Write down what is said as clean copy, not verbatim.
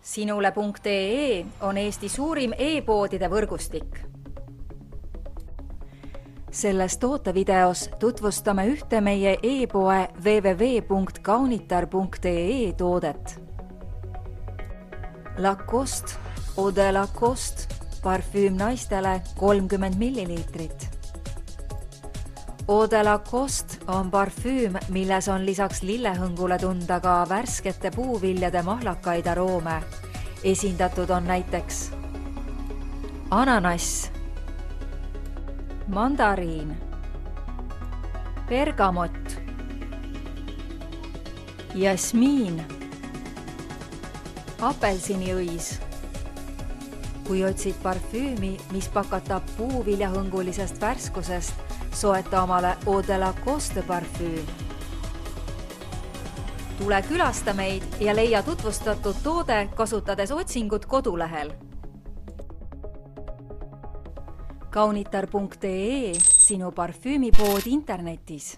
Sinule.ee on Eesti suurim e-poodide võrgustik. Selles tootevideos tutvustame ühte meie e-poe www.kaunitar.ee toodet. Lacoste Eau de Lacoste parfüüm naistele 30 milliliitrit. Eau de Lacoste on parfüüm, milles on lisaks lillehõngule tunda ka värskete puuviljade mahlakaid aroome. Esindatud on näiteks ananass, mandariin, bergamott, jasmiin, apelsiniõis. Kui otsid parfüümi, mis pakatab puuviljahõngulisest värskusest, soeta omale Eau de Lacoste parfüüm. Tule külasta meid ja leia tutvustatud toode kasutades otsingut kodulehel. Kaunitar.ee, sinu parfüümipood internetis.